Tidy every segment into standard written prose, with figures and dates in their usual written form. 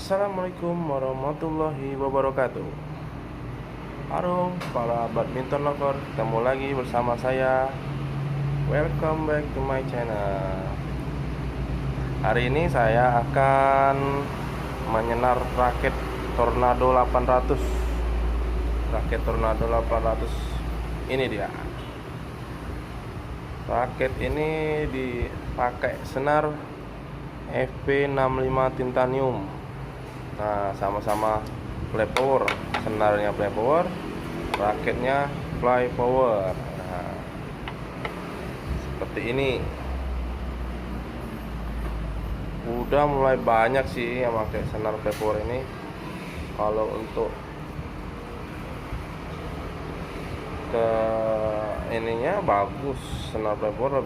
Assalamualaikum warahmatullahi wabarakatuh. Halo para badminton lover, ketemu lagi bersama saya. Welcome back to my channel. Hari ini saya akan menyenar raket Tornado 800. Raket Tornado 800 ini dia. Raket ini dipakai senar FP65 Titanium. Nah, sama-sama Play Power. Senarnya Play Power, raketnya Fly Power. Nah, seperti ini. Udah mulai banyak sih yang pakai senar Play Power ini. Kalau untuk ke ininya bagus, senar Play Power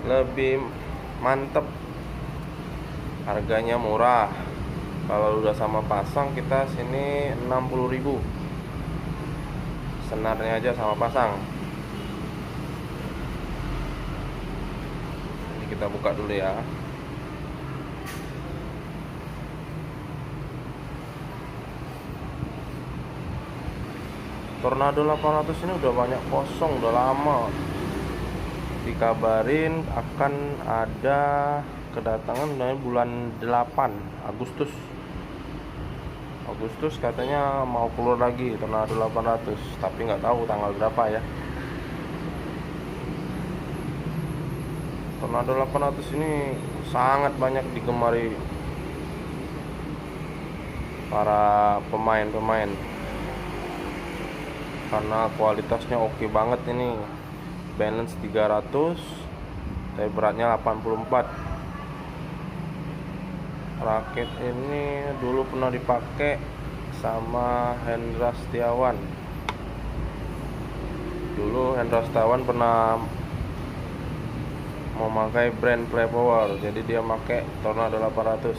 lebih mantep. Harganya murah. Kalau udah sama pasang kita sini 60.000. Senarnya aja sama pasang. Ini kita buka dulu ya. Tornado 800 ini udah banyak kosong, udah lama. Dikabarin akan ada kedatangan dari bulan 8 Agustus katanya mau keluar lagi Tornado 800, tapi nggak tahu tanggal berapa ya. Tornado 800 ini sangat banyak digemari para pemain karena kualitasnya oke banget. Ini balance 300 tapi beratnya 84. Raket ini dulu pernah dipakai sama Hendra Setiawan. Dulu Hendra Setiawan pernah memakai brand Play Power, jadi dia pakai Tornado 800.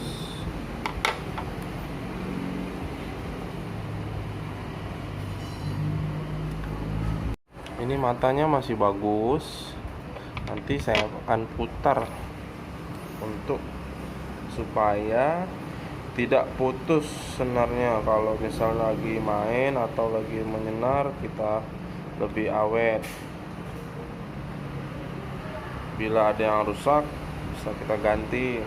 Ini matanya masih bagus. Nanti saya akan putar untuk supaya tidak putus senarnya. Kalau misalnya lagi main atau lagi menyenar, kita lebih awet. Bila ada yang rusak bisa kita ganti.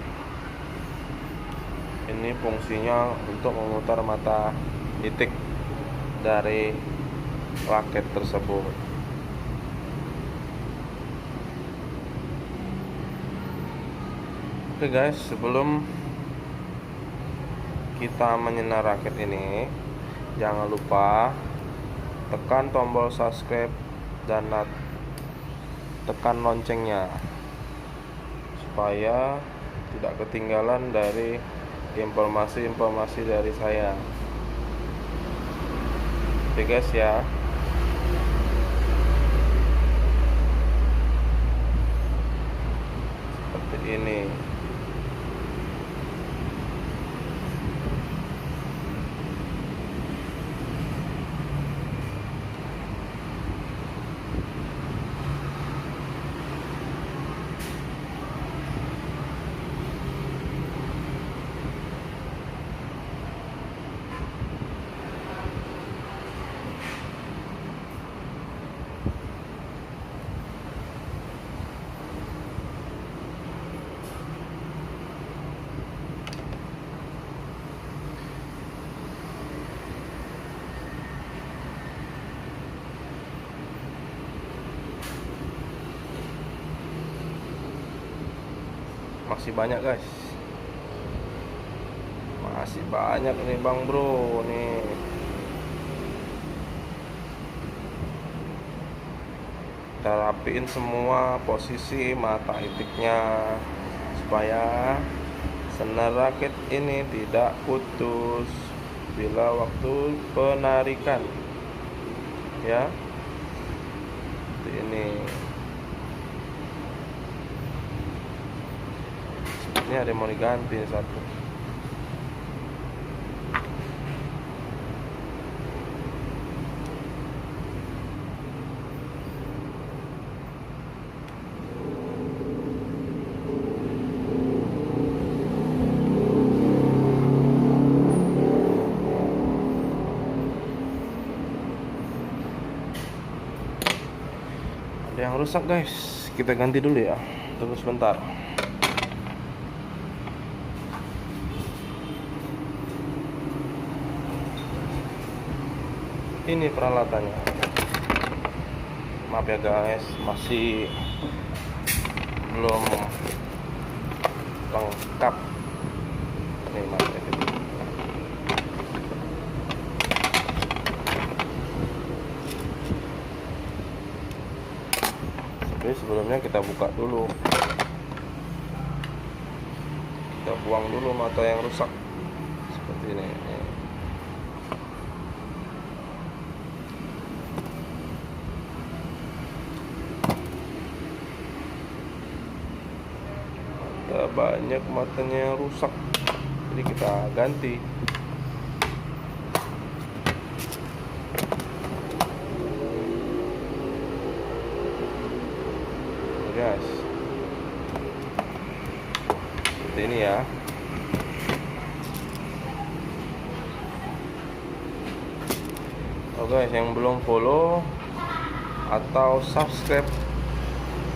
Ini fungsinya untuk memutar mata titik dari raket tersebut. Oke guys, sebelum kita menyenar raket ini, jangan lupa tekan tombol subscribe dan tekan loncengnya supaya tidak ketinggalan dari informasi-informasi dari saya. Oke guys ya. Seperti ini. Masih banyak guys, masih banyak nih bang bro nih. Kita rapiin semua posisi mata itiknya supaya senar raket ini tidak putus bila waktu penarikan ya. Seperti ini. Ini ada yang mau diganti satu. yang rusak guys, kita ganti dulu ya. Tunggu sebentar. Ini peralatannya. Maaf ya guys, masih belum lengkap. Nih maaf ya. Jadi sebelumnya kita buka dulu. Kita buang dulu mata yang rusak. Seperti ini. Banyak matanya yang rusak, jadi kita ganti. Guys, seperti ini ya. Oh guys, yang belum follow atau subscribe,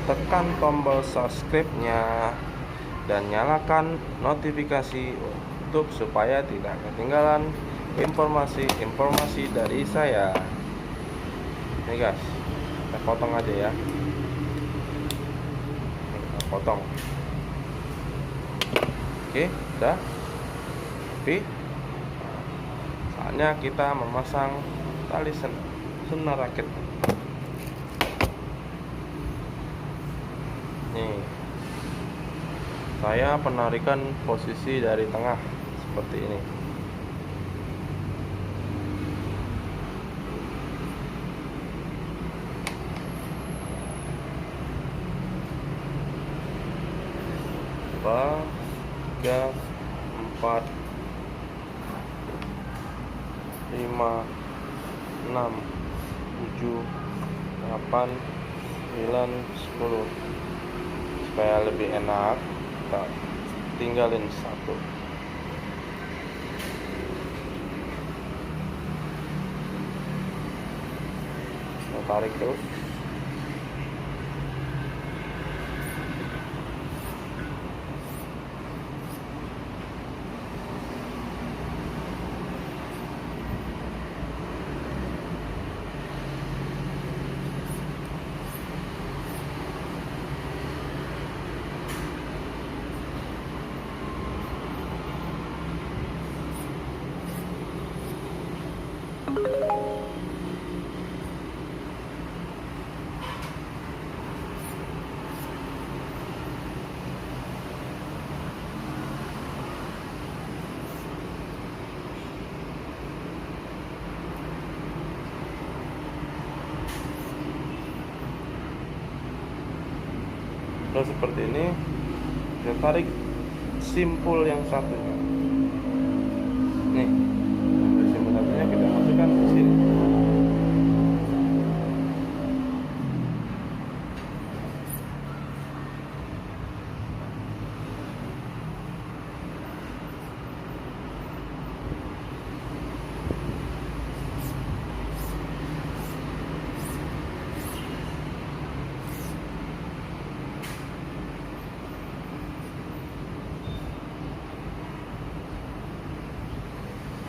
tekan tombol subscribe-nya dan nyalakan notifikasi untuk supaya tidak ketinggalan informasi dari saya. Nih guys, kita potong aja ya. Kita potong. Oke, udah. Oke. Saatnya kita memasang tali senar rakit. Nih. Saya penarikan posisi dari tengah seperti ini. Dua, tiga, empat, lima, enam, tujuh, delapan, 9, 10. Supaya lebih enak, kita tinggalin satu. Kita tarik terus. Terus seperti ini, kita tarik simpul yang satunya. Nih, simpul satunya kita masukkan ke sini.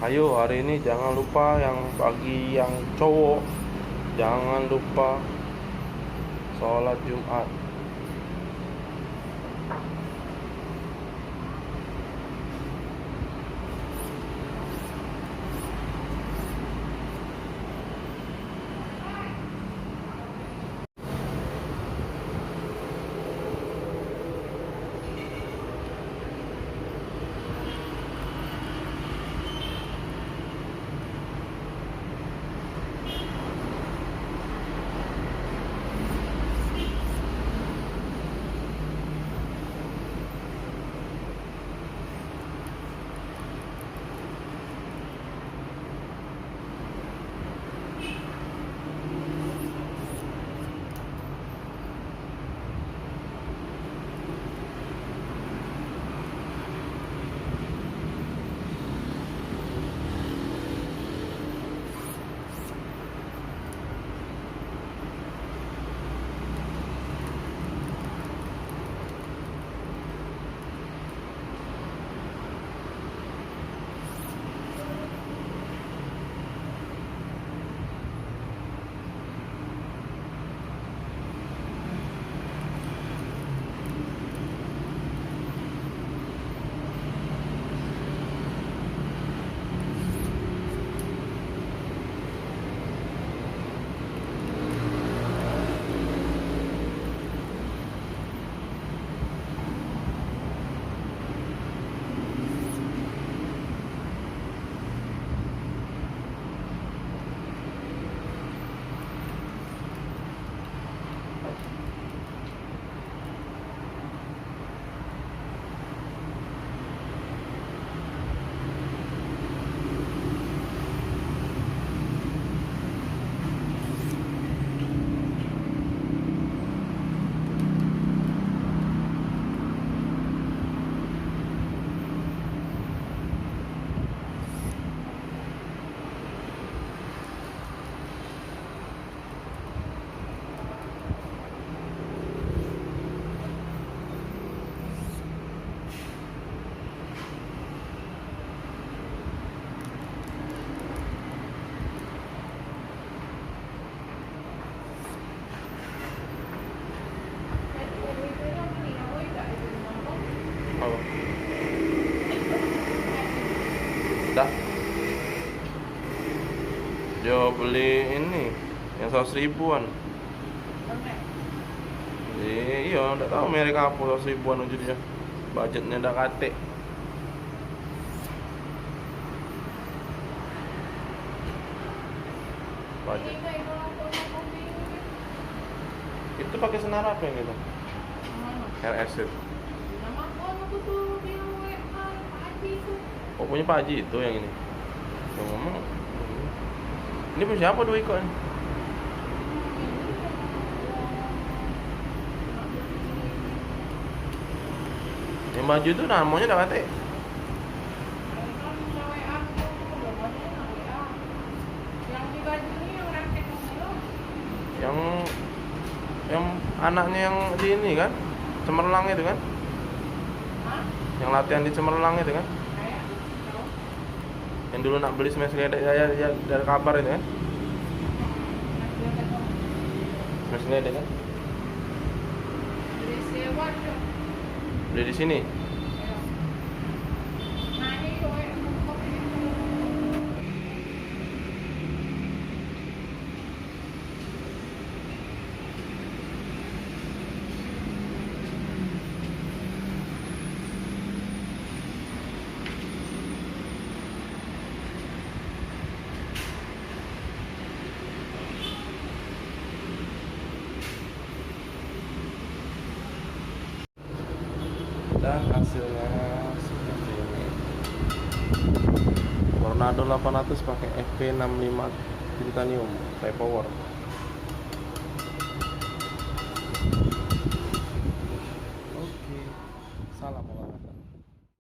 Ayo hari ini jangan lupa, yang bagi yang cowok jangan lupa sholat Jumat. dah. Dia beli ini yang 100 ribuan. Iya, nggak tahu merek apa 100 ribuan ujungnya. Budgetnya udah kate. Budget. Itu pakai senar apa yang gitu? RS itu. Oh, punya Pak Haji itu yang ini. Tuh, ngomong. Ini punya siapa dua ikut ini? Yang baju itu namanya udah kate. Yang anaknya yang di ini kan, Cemerlang itu kan, yang latihan di Cemerlang itu kan, yang dulu nak beli smash ledek ya dari kabar itu kan, smash ledek kan, beli di sini. Dan hasilnya seperti ini. Tornado 800 pakai FP65 titanium high power.